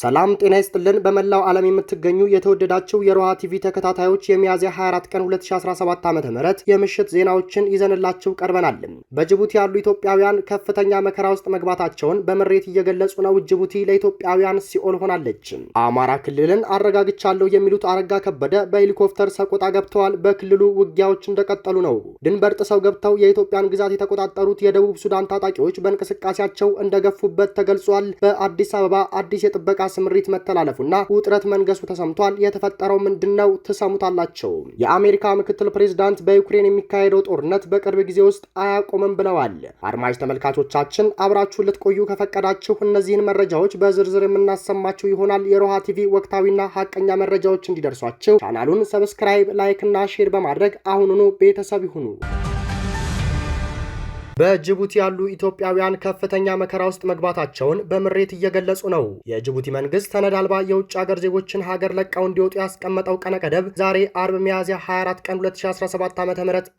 ሰላም ጤና ይስጥልን። በመላው ዓለም የምትገኙ የተወደዳችሁ የሮሃ ቲቪ ተከታታዮች የሚያዝያ 24 ቀን 2017 ዓ.ም የምሽት ዜናዎችን ይዘንላችሁ ቀርበናል። በጅቡቲ ያሉ ኢትዮጵያውያን ከፍተኛ መከራ ውስጥ መግባታቸውን በምሬት እየገለጹ ነው። ጅቡቲ ለኢትዮጵያውያን ሲኦል ሆናለች። አማራ ክልልን አረጋግቻለሁ የሚሉት አረጋ ከበደ በሄሊኮፕተር ሰቆጣ ገብተዋል። በክልሉ ውጊያዎች እንደቀጠሉ ነው። ድንበር ጥሰው ገብተው የኢትዮጵያን ግዛት የተቆጣጠሩት የደቡብ ሱዳን ታጣቂዎች በእንቅስቃሴያቸው እንደገፉበት ተገልጿል። በአዲስ አበባ አዲስ የጥበቃ ስምሪት መተላለፉና ውጥረት መንገሱ ተሰምቷል። የተፈጠረው ምንድነው? ትሰሙታላችሁ። የአሜሪካ ምክትል ፕሬዝዳንት በዩክሬን የሚካሄደው ጦርነት በቅርብ ጊዜ ውስጥ አያቆምም ብለዋል። አድማጭ ተመልካቾቻችን አብራችሁ ልትቆዩ ከፈቀዳችሁ እነዚህን መረጃዎች በዝርዝር የምናሰማችሁ ይሆናል። የሮሃ ቲቪ ወቅታዊና ሀቀኛ መረጃዎች እንዲደርሷችሁ ቻናሉን ሰብስክራይብ፣ ላይክ እና ሼር በማድረግ አሁኑኑ ቤተሰብ ይሁኑ። በጅቡቲ ያሉ ኢትዮጵያውያን ከፍተኛ መከራ ውስጥ መግባታቸውን በምሬት እየገለጹ ነው። የጅቡቲ መንግስት ሰነድ አልባ የውጭ ሀገር ዜጎችን ሀገር ለቀው እንዲወጡ ያስቀመጠው ቀነ ገደብ ዛሬ አርብ ሚያዝያ 24 ቀን 2017 ዓ.ም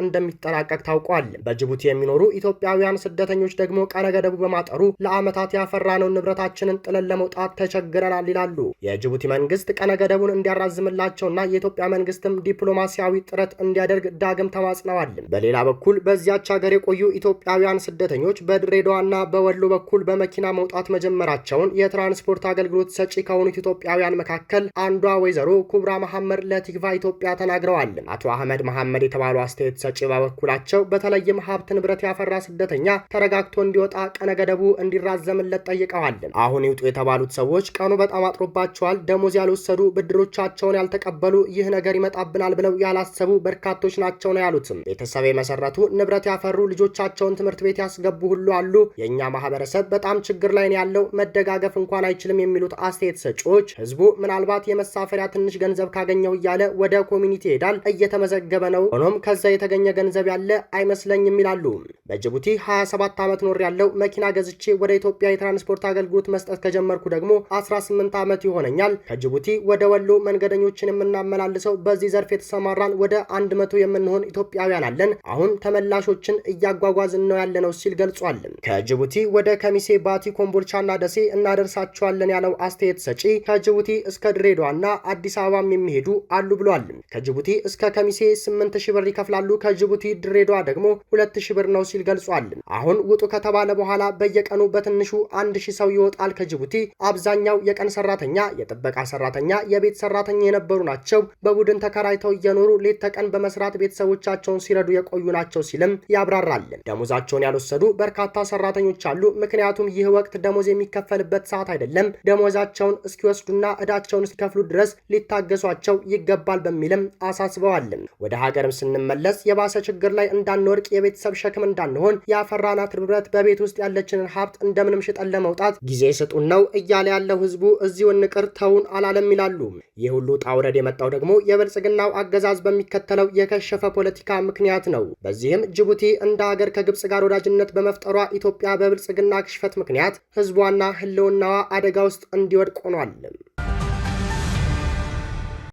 እንደሚጠናቀቅ ታውቋል። በጅቡቲ የሚኖሩ ኢትዮጵያውያን ስደተኞች ደግሞ ቀነ ገደቡ በማጠሩ ለዓመታት ያፈራነውን ንብረታችንን ጥለን ለመውጣት ተቸግረናል ይላሉ። የጅቡቲ መንግስት ቀነ ገደቡን እንዲያራዝምላቸውና የኢትዮጵያ መንግስትም ዲፕሎማሲያዊ ጥረት እንዲያደርግ ዳግም ተማጽነዋል። በሌላ በኩል በዚያች ሀገር የቆዩ ኢትዮጵያውያን ስደተኞች በድሬዳዋና በወሎ በኩል በመኪና መውጣት መጀመራቸውን የትራንስፖርት አገልግሎት ሰጪ ከሆኑት ኢትዮጵያውያን መካከል አንዷ ወይዘሮ ኩብራ መሐመድ ለቲክቫ ኢትዮጵያ ተናግረዋል። አቶ አህመድ መሐመድ የተባሉ አስተያየት ሰጪ በበኩላቸው በተለይም ሀብት ንብረት ያፈራ ስደተኛ ተረጋግቶ እንዲወጣ ቀነ ገደቡ እንዲራዘምለት ጠይቀዋል። አሁን ይውጡ የተባሉት ሰዎች ቀኑ በጣም አጥሮባቸዋል፣ ደሞዝ ያልወሰዱ፣ ብድሮቻቸውን ያልተቀበሉ፣ ይህ ነገር ይመጣብናል ብለው ያላሰቡ በርካቶች ናቸው ነው ያሉትም። ቤተሰብ የመሰረቱ፣ ንብረት ያፈሩ፣ ልጆቻቸውን ትምህርት ቤት ያስገቡ ሁሉ አሉ። የኛ ማህበረሰብ በጣም ችግር ላይ ነው ያለው፣ መደጋገፍ እንኳን አይችልም የሚሉት አስተያየት ሰጪዎች ህዝቡ ምናልባት የመሳፈሪያ ትንሽ ገንዘብ ካገኘው እያለ ወደ ኮሚኒቲ ይሄዳል፣ እየተመዘገበ ነው። ሆኖም ከዛ የተገኘ ገንዘብ ያለ አይመስለኝም ይላሉ። በጅቡቲ 27 ዓመት ኖር ያለው መኪና ገዝቼ ወደ ኢትዮጵያ የትራንስፖርት አገልግሎት መስጠት ከጀመርኩ ደግሞ 18 ዓመት ይሆነኛል። ከጅቡቲ ወደ ወሎ መንገደኞችን የምናመላልሰው በዚህ ዘርፍ የተሰማራን ወደ 100 የምንሆን ኢትዮጵያውያን አለን። አሁን ተመላሾችን እያጓጓዝ ነው ያለነው ሲል ገልጿል። ከጅቡቲ ወደ ከሚሴ፣ ባቲ፣ ኮምቦልቻና ደሴ እናደርሳቸዋለን ያለው አስተያየት ሰጪ ከጅቡቲ እስከ ድሬዳዋና አዲስ አበባም የሚሄዱ አሉ ብሏል። ከጅቡቲ እስከ ከሚሴ 8000 ብር ይከፍላሉ፣ ከጅቡቲ ድሬዳዋ ደግሞ 2000 ብር ነው ሲል ገልጿል። አሁን ውጡ ከተባለ በኋላ በየቀኑ በትንሹ 1000 ሰው ይወጣል ከጅቡቲ። አብዛኛው የቀን ሰራተኛ፣ የጥበቃ ሰራተኛ፣ የቤት ሰራተኛ የነበሩ ናቸው። በቡድን ተከራይተው እየኖሩ ሌት ተቀን በመስራት ቤተሰቦቻቸውን ሲረዱ የቆዩ ናቸው ሲልም ያብራራል። ደሞዛቸውን ያልወሰዱ በርካታ ሰራተኞች አሉ። ምክንያቱም ይህ ወቅት ደሞዝ የሚከፈልበት ሰዓት አይደለም። ደሞዛቸውን እስኪወስዱና እዳቸውን እስኪከፍሉ ድረስ ሊታገሷቸው ይገባል በሚልም አሳስበዋል። ወደ ሀገርም ስንመለስ የባሰ ችግር ላይ እንዳንወርቅ፣ የቤተሰብ ሸክም እንዳንሆን፣ ያፈራናት ንብረት በቤት ውስጥ ያለችንን ሀብት እንደምንም ሽጠን ለመውጣት ጊዜ ስጡን ነው እያለ ያለው ህዝቡ። እዚሁ እንቅር ተውን አላለም ይላሉ። ይህ ሁሉ ጣውረድ የመጣው ደግሞ የብልጽግናው አገዛዝ በሚከተለው የከሸፈ ፖለቲካ ምክንያት ነው። በዚህም ጅቡቲ እንደ ሀገር ከግብጽ ጋር ወዳጅነት በመፍጠሯ ኢትዮጵያ በብልጽግና ክሽፈት ምክንያት ህዝቧና ህልውናዋ አደጋ ውስጥ እንዲወድቅ ሆኗል።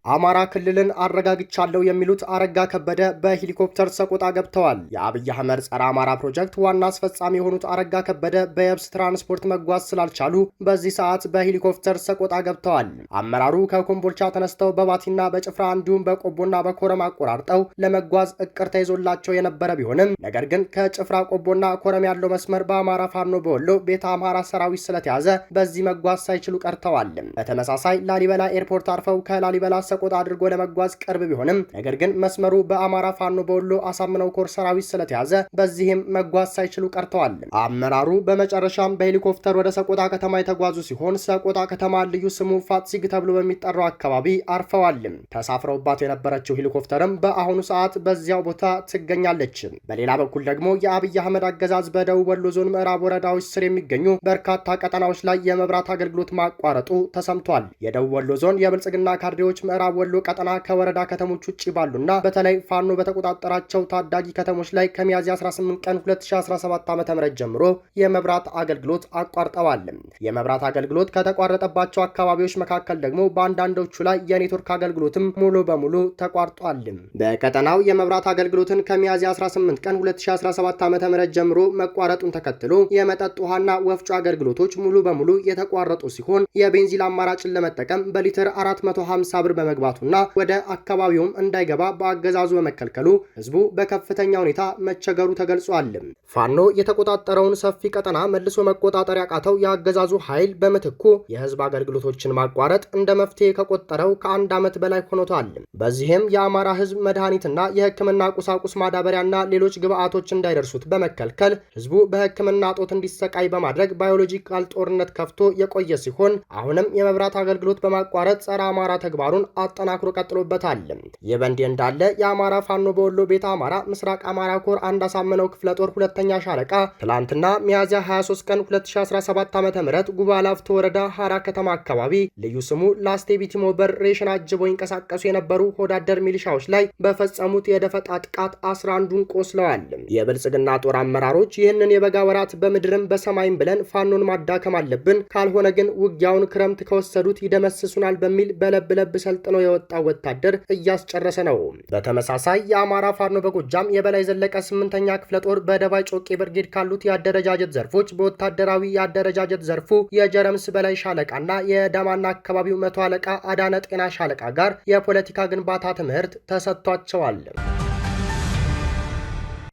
አማራ ክልልን አረጋግቻለሁ የሚሉት አረጋ ከበደ በሄሊኮፕተር ሰቆጣ ገብተዋል። የአብይ አህመድ ጸረ አማራ ፕሮጀክት ዋና አስፈጻሚ የሆኑት አረጋ ከበደ በየብስ ትራንስፖርት መጓዝ ስላልቻሉ በዚህ ሰዓት በሄሊኮፕተር ሰቆጣ ገብተዋል። አመራሩ ከኮምቦልቻ ተነስተው በባቲና በጭፍራ እንዲሁም በቆቦና በኮረም አቆራርጠው ለመጓዝ እቅድ ተይዞላቸው የነበረ ቢሆንም ነገር ግን ከጭፍራ ቆቦና ኮረም ያለው መስመር በአማራ ፋኖ በወሎ ቤተ አማራ ሰራዊት ስለተያዘ በዚህ መጓዝ ሳይችሉ ቀርተዋል። በተመሳሳይ ላሊበላ ኤርፖርት አርፈው ከላሊበላ ቆጣ አድርጎ ለመጓዝ ቅርብ ቢሆንም ነገር ግን መስመሩ በአማራ ፋኖ በወሎ አሳምነው ኮር ሰራዊት ስለተያዘ በዚህም መጓዝ ሳይችሉ ቀርተዋል። አመራሩ በመጨረሻም በሄሊኮፕተር ወደ ሰቆጣ ከተማ የተጓዙ ሲሆን ሰቆጣ ከተማ ልዩ ስሙ ፋትሲግ ተብሎ በሚጠራው አካባቢ አርፈዋል። ተሳፍረውባት የነበረችው ሄሊኮፕተርም በአሁኑ ሰዓት በዚያው ቦታ ትገኛለች። በሌላ በኩል ደግሞ የአብይ አህመድ አገዛዝ በደቡብ ወሎ ዞን ምዕራብ ወረዳዎች ስር የሚገኙ በርካታ ቀጠናዎች ላይ የመብራት አገልግሎት ማቋረጡ ተሰምቷል። የደቡብ ወሎ ዞን የብልጽግና ካድሬዎች ምዕራብ በምዕራብ ወሎ ቀጠና ከወረዳ ከተሞች ውጭ ባሉና በተለይ ፋኖ በተቆጣጠራቸው ታዳጊ ከተሞች ላይ ከሚያዝያ 18 ቀን 2017 ዓ.ም ጀምሮ የመብራት አገልግሎት አቋርጠዋል። የመብራት አገልግሎት ከተቋረጠባቸው አካባቢዎች መካከል ደግሞ በአንዳንዶቹ ላይ የኔትወርክ አገልግሎትም ሙሉ በሙሉ ተቋርጧል። በቀጠናው የመብራት አገልግሎትን ከሚያዝያ 18 ቀን 2017 ዓ.ም ጀምሮ መቋረጡን ተከትሎ የመጠጥ ውሃና ወፍጮ አገልግሎቶች ሙሉ በሙሉ የተቋረጡ ሲሆን የቤንዚን አማራጭን ለመጠቀም በሊትር 450 ብር በመግባቱና ወደ አካባቢውም እንዳይገባ በአገዛዙ በመከልከሉ ህዝቡ በከፍተኛ ሁኔታ መቸገሩ ተገልጿል። ፋኖ የተቆጣጠረውን ሰፊ ቀጠና መልሶ መቆጣጠር ያቃተው የአገዛዙ ኃይል በምትኩ የህዝብ አገልግሎቶችን ማቋረጥ እንደ መፍትሄ ከቆጠረው ከአንድ ዓመት በላይ ሆኖታል። በዚህም የአማራ ህዝብ መድኃኒትና የህክምና ቁሳቁስ ማዳበሪያና ሌሎች ግብአቶች እንዳይደርሱት በመከልከል ህዝቡ በህክምና እጦት እንዲሰቃይ በማድረግ ባዮሎጂካል ጦርነት ከፍቶ የቆየ ሲሆን አሁንም የመብራት አገልግሎት በማቋረጥ ጸረ አማራ ተግባሩን አጠናክሮ ቀጥሎበታል። ይህ በእንዲህ እንዳለ የአማራ ፋኖ በወሎ ቤተ አማራ ምስራቅ አማራ ኮር አንድ አሳምነው ክፍለ ጦር ሁለተኛ ሻለቃ ትላንትና ሚያዝያ 23 ቀን 2017 ዓ.ም ጉባ ላፍቶ ወረዳ ሐራ ከተማ አካባቢ ልዩ ስሙ ላስቴ ቢቲሞ በር ሬሽን አጅበው ይንቀሳቀሱ የነበሩ ሆዳደር ሚሊሻዎች ላይ በፈጸሙት የደፈጣ ጥቃት 11ዱን ቆስለዋል። የብልጽግና ጦር አመራሮች ይህንን የበጋ ወራት በምድርም በሰማይም ብለን ፋኖን ማዳከም አለብን፣ ካልሆነ ግን ውጊያውን ክረምት ከወሰዱት ይደመስሱናል በሚል በለብ ሰልጥነው የወጣው ወታደር እያስጨረሰ ነው። በተመሳሳይ የአማራ ፋኖ በጎጃም የበላይ ዘለቀ 8ኛ ክፍለ ጦር በደባይ ጮቄ ብርጌድ ካሉት የአደረጃጀት ዘርፎች በወታደራዊ የአደረጃጀት ዘርፉ የጀረምስ በላይ ሻለቃና የዳማና አካባቢው መቶ አለቃ አዳነ ጤና ሻለቃ ጋር የፖለቲካ ግንባታ ትምህርት ተሰጥቷቸዋል።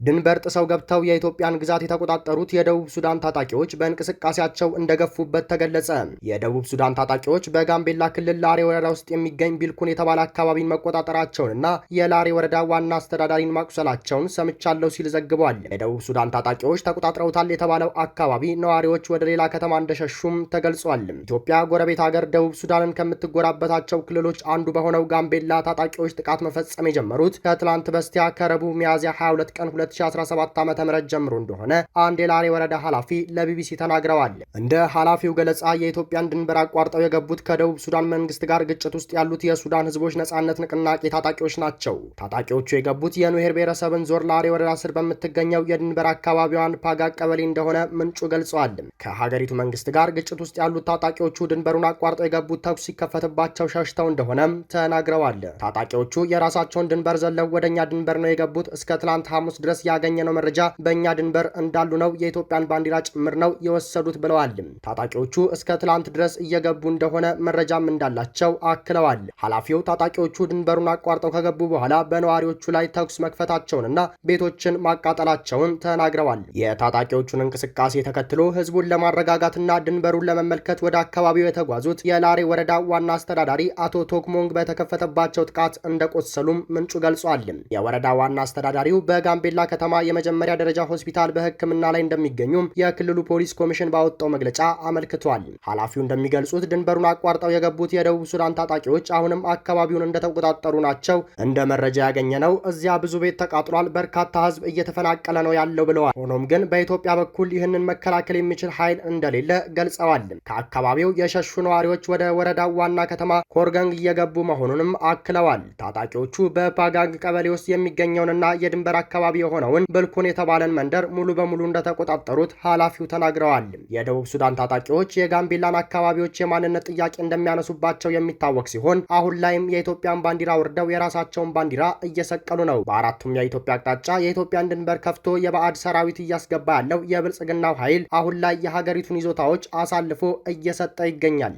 ድንበር ጥሰው ገብተው የኢትዮጵያን ግዛት የተቆጣጠሩት የደቡብ ሱዳን ታጣቂዎች በእንቅስቃሴያቸው እንደገፉበት ተገለጸ። የደቡብ ሱዳን ታጣቂዎች በጋምቤላ ክልል ላሬ ወረዳ ውስጥ የሚገኝ ቢልኩን የተባለ አካባቢን መቆጣጠራቸውንና የላሬ ወረዳ ዋና አስተዳዳሪን ማቁሰላቸውን ሰምቻለሁ ሲል ዘግቧል። የደቡብ ሱዳን ታጣቂዎች ተቆጣጥረውታል የተባለው አካባቢ ነዋሪዎች ወደ ሌላ ከተማ እንደሸሹም ተገልጿል። ኢትዮጵያ ጎረቤት ሀገር ደቡብ ሱዳንን ከምትጎራበታቸው ክልሎች አንዱ በሆነው ጋምቤላ ታጣቂዎች ጥቃት መፈጸም የጀመሩት ከትላንት በስቲያ ከረቡዕ ሚያዝያ 22 ቀን 2017 ዓ.ም ጀምሮ እንደሆነ አንድ የላሬ ወረዳ ኃላፊ ለቢቢሲ ተናግረዋል። እንደ ኃላፊው ገለጻ የኢትዮጵያን ድንበር አቋርጠው የገቡት ከደቡብ ሱዳን መንግስት ጋር ግጭት ውስጥ ያሉት የሱዳን ህዝቦች ነጻነት ንቅናቄ ታጣቂዎች ናቸው። ታጣቂዎቹ የገቡት የኑዌር ብሔረሰብን ዞር ላሬ ወረዳ ስር በምትገኘው የድንበር አካባቢዋን ፓጋ ቀበሌ እንደሆነ ምንጩ ገልጸዋል። ከሀገሪቱ መንግስት ጋር ግጭት ውስጥ ያሉት ታጣቂዎቹ ድንበሩን አቋርጠው የገቡት ተኩስ ሲከፈትባቸው ሸሽተው እንደሆነም ተናግረዋል። ታጣቂዎቹ የራሳቸውን ድንበር ዘለው ወደኛ ድንበር ነው የገቡት። እስከ ትላንት ሐሙስ ድረስ ያገኘነው መረጃ በእኛ ድንበር እንዳሉ ነው፣ የኢትዮጵያን ባንዲራ ጭምር ነው የወሰዱት ብለዋል። ታጣቂዎቹ እስከ ትላንት ድረስ እየገቡ እንደሆነ መረጃም እንዳላቸው አክለዋል። ኃላፊው ታጣቂዎቹ ድንበሩን አቋርጠው ከገቡ በኋላ በነዋሪዎቹ ላይ ተኩስ መክፈታቸውንና ቤቶችን ማቃጠላቸውን ተናግረዋል። የታጣቂዎቹን እንቅስቃሴ ተከትሎ ህዝቡን ለማረጋጋትና ድንበሩን ለመመልከት ወደ አካባቢው የተጓዙት የላሬ ወረዳ ዋና አስተዳዳሪ አቶ ቶክሞንግ በተከፈተባቸው ጥቃት እንደቆሰሉም ምንጩ ገልጿል። የወረዳ ዋና አስተዳዳሪው በጋምቤላ ከተማ የመጀመሪያ ደረጃ ሆስፒታል በሕክምና ላይ እንደሚገኙም የክልሉ ፖሊስ ኮሚሽን ባወጣው መግለጫ አመልክቷል። ኃላፊው እንደሚገልጹት ድንበሩን አቋርጠው የገቡት የደቡብ ሱዳን ታጣቂዎች አሁንም አካባቢውን እንደተቆጣጠሩ ናቸው። እንደ መረጃ ያገኘነው እዚያ ብዙ ቤት ተቃጥሏል፣ በርካታ ህዝብ እየተፈናቀለ ነው ያለው ብለዋል። ሆኖም ግን በኢትዮጵያ በኩል ይህንን መከላከል የሚችል ኃይል እንደሌለ ገልጸዋል። ከአካባቢው የሸሹ ነዋሪዎች ወደ ወረዳው ዋና ከተማ ኮርገንግ እየገቡ መሆኑንም አክለዋል። ታጣቂዎቹ በፓጋንግ ቀበሌ ውስጥ የሚገኘውንና የድንበር አካባቢ የሆነውን ብልኩን የተባለን መንደር ሙሉ በሙሉ እንደተቆጣጠሩት ኃላፊው ተናግረዋል። የደቡብ ሱዳን ታጣቂዎች የጋምቤላን አካባቢዎች የማንነት ጥያቄ እንደሚያነሱባቸው የሚታወቅ ሲሆን አሁን ላይም የኢትዮጵያን ባንዲራ ወርደው የራሳቸውን ባንዲራ እየሰቀሉ ነው። በአራቱም የኢትዮጵያ አቅጣጫ የኢትዮጵያን ድንበር ከፍቶ የባዕድ ሰራዊት እያስገባ ያለው የብልጽግናው ኃይል አሁን ላይ የሀገሪቱን ይዞታዎች አሳልፎ እየሰጠ ይገኛል።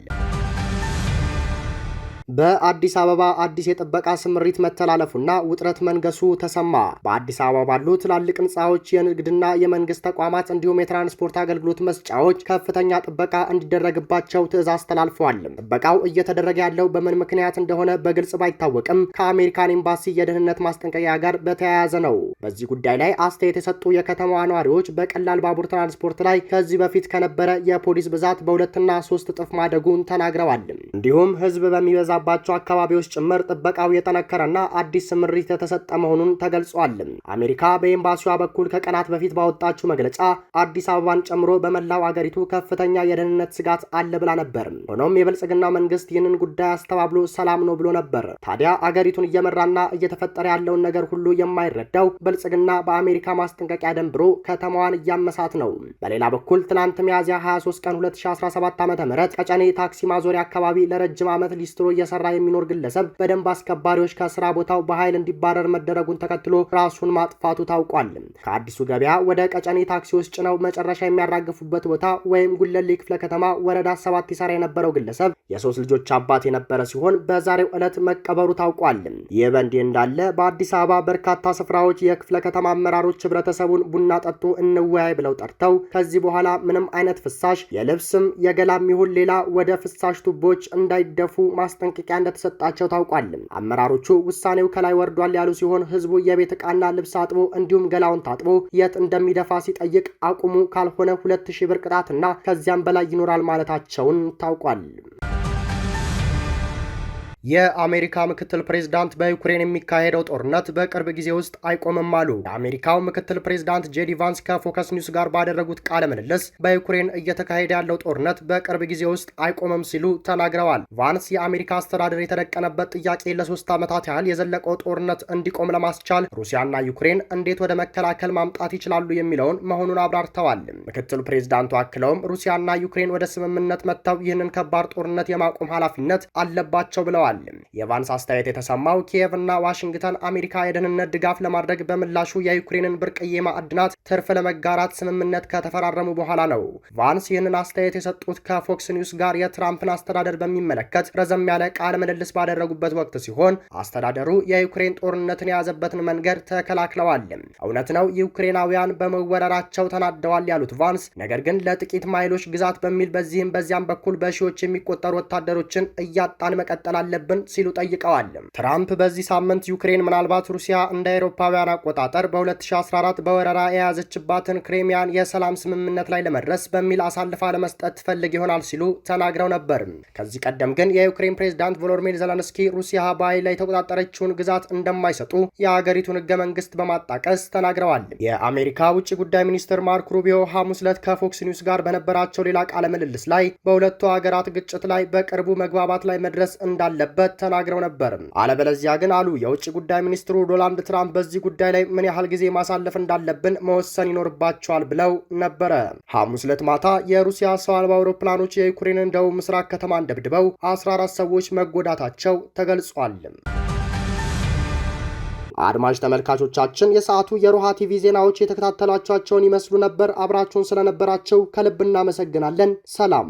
በአዲስ አበባ አዲስ የጥበቃ ስምሪት መተላለፉና ውጥረት መንገሱ ተሰማ። በአዲስ አበባ ባሉ ትላልቅ ህንፃዎች፣ የንግድና የመንግስት ተቋማት እንዲሁም የትራንስፖርት አገልግሎት መስጫዎች ከፍተኛ ጥበቃ እንዲደረግባቸው ትዕዛዝ ተላልፈዋል። ጥበቃው እየተደረገ ያለው በምን ምክንያት እንደሆነ በግልጽ ባይታወቅም ከአሜሪካን ኤምባሲ የደህንነት ማስጠንቀቂያ ጋር በተያያዘ ነው። በዚህ ጉዳይ ላይ አስተያየት የሰጡ የከተማዋ ነዋሪዎች በቀላል ባቡር ትራንስፖርት ላይ ከዚህ በፊት ከነበረ የፖሊስ ብዛት በ2 እና 3 እጥፍ ማደጉን ተናግረዋል። እንዲሁም ህዝብ በሚበዛ በሚሰራባቸው አካባቢዎች ጭምር ጥበቃው የጠነከረና አዲስ ስምሪት የተሰጠ መሆኑን ተገልጿል። አሜሪካ በኤምባሲዋ በኩል ከቀናት በፊት ባወጣችው መግለጫ አዲስ አበባን ጨምሮ በመላው አገሪቱ ከፍተኛ የደህንነት ስጋት አለ ብላ ነበር። ሆኖም የብልጽግና መንግስት ይህንን ጉዳይ አስተባብሎ ሰላም ነው ብሎ ነበር። ታዲያ አገሪቱን እየመራና እየተፈጠረ ያለውን ነገር ሁሉ የማይረዳው ብልጽግና በአሜሪካ ማስጠንቀቂያ ደንብሮ ከተማዋን እያመሳት ነው። በሌላ በኩል ትናንት ሚያዝያ 23 ቀን 2017 ዓ.ም ቀጨኔ ታክሲ ማዞሪያ አካባቢ ለረጅም ዓመት ሊስትሮ እየሰራ የሚኖር ግለሰብ በደንብ አስከባሪዎች ከስራ ቦታው በኃይል እንዲባረር መደረጉን ተከትሎ ራሱን ማጥፋቱ ታውቋል። ከአዲሱ ገበያ ወደ ቀጨኔ ታክሲዎች ጭነው መጨረሻ የሚያራግፉበት ቦታ ወይም ጉለሌ ክፍለ ከተማ ወረዳ 7 ይሰራ የነበረው ግለሰብ የ3 ልጆች አባት የነበረ ሲሆን በዛሬው ዕለት መቀበሩ ታውቋል። ይህ በእንዲህ እንዳለ በአዲስ አበባ በርካታ ስፍራዎች የክፍለ ከተማ አመራሮች ህብረተሰቡን ቡና ጠጡ እንወያይ ብለው ጠርተው ከዚህ በኋላ ምንም አይነት ፍሳሽ የልብስም የገላም ይሁን ሌላ ወደ ፍሳሽ ቱቦች እንዳይደፉ ማስጠንቀቂያ እንደተሰጣቸው ታውቋል። አመራሮቹ ውሳኔው ከላይ ወርዷል ያሉ ሲሆን ህዝቡ የቤት ዕቃና ልብስ አጥቦ እንዲሁም ገላውን ታጥቦ የት እንደሚደፋ ሲጠይቅ አቁሙ፣ ካልሆነ 2000 ብር ቅጣትና ከዚያም በላይ ይኖራል ማለታቸውን ታውቋል። የአሜሪካ ምክትል ፕሬዝዳንት በዩክሬን የሚካሄደው ጦርነት በቅርብ ጊዜ ውስጥ አይቆምም አሉ። የአሜሪካው ምክትል ፕሬዝዳንት ጄዲ ቫንስ ከፎከስ ኒውስ ጋር ባደረጉት ቃለ ምልልስ በዩክሬን እየተካሄደ ያለው ጦርነት በቅርብ ጊዜ ውስጥ አይቆምም ሲሉ ተናግረዋል። ቫንስ የአሜሪካ አስተዳደር የተደቀነበት ጥያቄ ለ3 ዓመታት ያህል የዘለቀው ጦርነት እንዲቆም ለማስቻል ሩሲያና ዩክሬን እንዴት ወደ መከላከል ማምጣት ይችላሉ የሚለውን መሆኑን አብራርተዋል። ምክትል ፕሬዝዳንቱ አክለውም ሩሲያና ዩክሬን ወደ ስምምነት መጥተው ይህንን ከባድ ጦርነት የማቆም ኃላፊነት አለባቸው ብለዋል። የቫንስ አስተያየት የተሰማው ኪየቭ እና ዋሽንግተን አሜሪካ የደህንነት ድጋፍ ለማድረግ በምላሹ የዩክሬንን ብርቅዬ ማዕድናት ትርፍ ለመጋራት ስምምነት ከተፈራረሙ በኋላ ነው። ቫንስ ይህንን አስተያየት የሰጡት ከፎክስ ኒውስ ጋር የትራምፕን አስተዳደር በሚመለከት ረዘም ያለ ቃለ ምልልስ ባደረጉበት ወቅት ሲሆን አስተዳደሩ የዩክሬን ጦርነትን የያዘበትን መንገድ ተከላክለዋል። እውነት ነው ዩክሬናውያን በመወረራቸው ተናደዋል ያሉት ቫንስ፣ ነገር ግን ለጥቂት ማይሎች ግዛት በሚል በዚህም በዚያም በኩል በሺዎች የሚቆጠሩ ወታደሮችን እያጣን መቀጠል አለብን ሲሉ ጠይቀዋል። ትራምፕ በዚህ ሳምንት ዩክሬን ምናልባት ሩሲያ እንደ አውሮፓውያን አቆጣጠር በ2014 በወረራ የያዘችባትን ክሬሚያን የሰላም ስምምነት ላይ ለመድረስ በሚል አሳልፋ ለመስጠት ትፈልግ ይሆናል ሲሉ ተናግረው ነበር። ከዚህ ቀደም ግን የዩክሬን ፕሬዝዳንት ቮሎዲሚር ዘለንስኪ ሩሲያ በኃይል ላይ የተቆጣጠረችውን ግዛት እንደማይሰጡ የሀገሪቱን ህገ መንግስት በማጣቀስ ተናግረዋል። የአሜሪካ ውጭ ጉዳይ ሚኒስትር ማርክ ሩቢዮ ሐሙስ ዕለት ከፎክስ ኒውስ ጋር በነበራቸው ሌላ ቃለ ምልልስ ላይ በሁለቱ ሀገራት ግጭት ላይ በቅርቡ መግባባት ላይ መድረስ እንዳለበት ተናግረው ነበር። አለበለዚያ ግን አሉ የውጭ ጉዳይ ሚኒስትሩ ዶናልድ ትራምፕ በዚህ ጉዳይ ላይ ምን ያህል ጊዜ ማሳለፍ እንዳለብን መወሰን ይኖርባቸዋል ብለው ነበረ። ሐሙስ ዕለት ማታ የሩሲያ ሰው አልባ አውሮፕላኖች የዩክሬንን ደቡብ ምስራቅ ከተማን ደብድበው 14 ሰዎች መጎዳታቸው ተገልጿል። አድማጭ ተመልካቾቻችን የሰዓቱ የሮሃ ቲቪ ዜናዎች የተከታተላችኋቸውን ይመስሉ ነበር። አብራችሁን ስለነበራቸው ከልብ እናመሰግናለን። ሰላም።